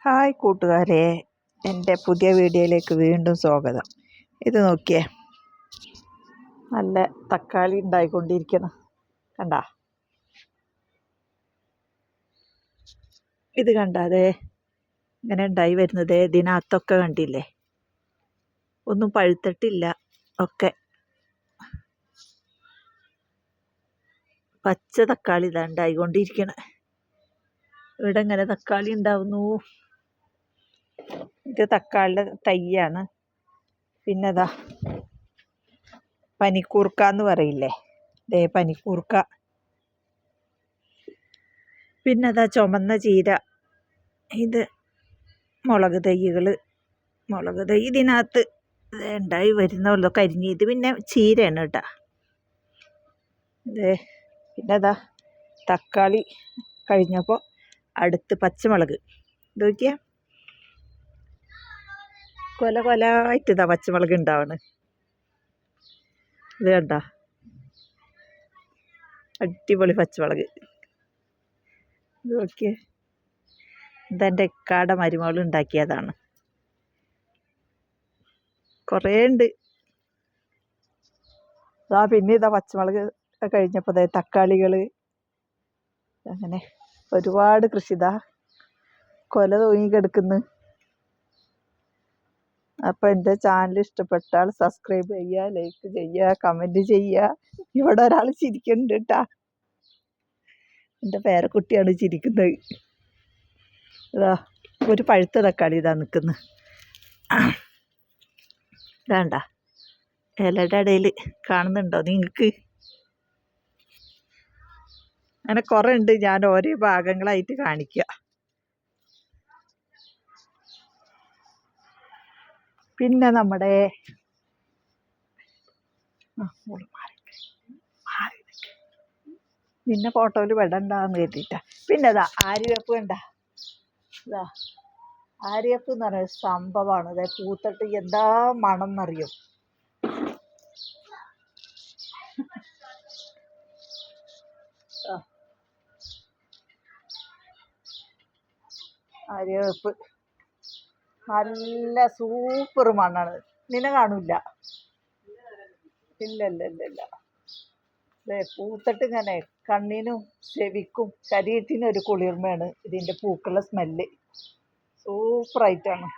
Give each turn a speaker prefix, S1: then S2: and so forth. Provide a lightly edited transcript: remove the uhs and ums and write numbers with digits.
S1: Hi കൂട്ടുകാരെ, എൻ്റെ പുതിയ വീഡിയോയിലേക്ക് വീണ്ടും സ്വാഗതം. ഇത് നോക്കിയേ, നല്ല തക്കാളി ഉണ്ടായിക്കൊണ്ടിരിക്കണം. കണ്ടാ, ഇത് കണ്ടാതെ ഇങ്ങനെ ഉണ്ടായി വരുന്നത്. ഇതിനകത്തൊക്കെ കണ്ടില്ലേ, ഒന്നും പഴുത്തിട്ടില്ല, ഒക്കെ പച്ച തക്കാളി ഇതാ ഉണ്ടായിക്കൊണ്ടിരിക്കണം. ഇവിടെ ഇങ്ങനെ തക്കാളി ഉണ്ടാവുന്നു. ഇത് തക്കാളിയുടെ തൈയാണ്. പിന്നെ അതാ പനിക്കൂർക്ക എന്ന് പറയില്ലേ, ദേ പനിക്കൂർക്ക. പിന്നെ അതാ ചുമന്ന ചീര. ഇത് മുളക് തൈ ഇതിനകത്ത് ഉണ്ടായി വരുന്നുള്ളൂ, കരിഞ്ഞ്. ഇത് പിന്നെ ചീരയാണ് കേട്ടോ. ഇതേ പിന്നെ അതാ തക്കാളി കഴിഞ്ഞപ്പോൾ അടുത്ത് പച്ചമുളക്. ഇത് നോക്കിയാൽ കൊലമായിട്ട് ഇതാ പച്ചമുളക് ഉണ്ടാവണ്. ഇത് കണ്ട, അടിപൊളി പച്ചമുളക്. ഇത് നോക്കിയേ, ഇതെൻ്റെ ഇക്കാടെ മരുമകൾ ഉണ്ടാക്കിയതാണ്. കുറേ ഉണ്ട്. പിന്നെ ഇതാ പച്ചമുളക് കഴിഞ്ഞപ്പോൾ അതായത് തക്കാളികൾ, അങ്ങനെ ഒരുപാട് കൃഷി. ഇതാ കൊല തൂങ്ങിക്കിടക്കുന്നു. അപ്പോൾ എൻ്റെ ചാനൽ ഇഷ്ടപ്പെട്ടാൽ സബ്സ്ക്രൈബ് ചെയ്യുക, ലൈക്ക് ചെയ്യുക, കമൻറ്റ് ചെയ്യുക. ഇവിടെ ഒരാൾ ചിരിക്കുന്നുണ്ട് കേട്ടാ, എൻ്റെ പേരക്കുട്ടിയാണ് ചിരിക്കുന്നത്. ഇതാ ഒരു പഴുത്ത തക്കാളി ഇതാ നിൽക്കുന്നു. ഇതാണ്ട ഇലയുടെ ഇടയിൽ കാണുന്നുണ്ടോ നിങ്ങൾക്ക്? അങ്ങനെ കുറേ ഉണ്ട്, ഞാൻ ഓരോ ഭാഗങ്ങളായിട്ട് കാണിക്കുക. പിന്നെ നമ്മുടെ നിന്നെ ഫോട്ടോയിൽ വിടണ്ടാന്ന് കരുതിയിട്ടാ. പിന്നെ അതാ ആര്യവേപ്പ് കണ്ട. ഇതാ ആര്യവേപ്പ് എന്ന് പറയുന്ന സംഭവമാണ്. അതെ പൂത്തിട്ട് എന്താ മണം എന്നറിയോ. ആര്യവേപ്പ് നല്ല സൂപ്പർ മണ്ണാണ്. നിന്നെ കാണൂല. ഇല്ല. അതെ പൂത്തിട്ട് ഇങ്ങനെ കണ്ണിനും ചെവിക്കും ശരീരത്തിനും ഒരു കുളിർമയാണ് ഇതിൻ്റെ പൂക്കളുടെ സ്മെല്ല്. സൂപ്പറായിട്ടാണ്.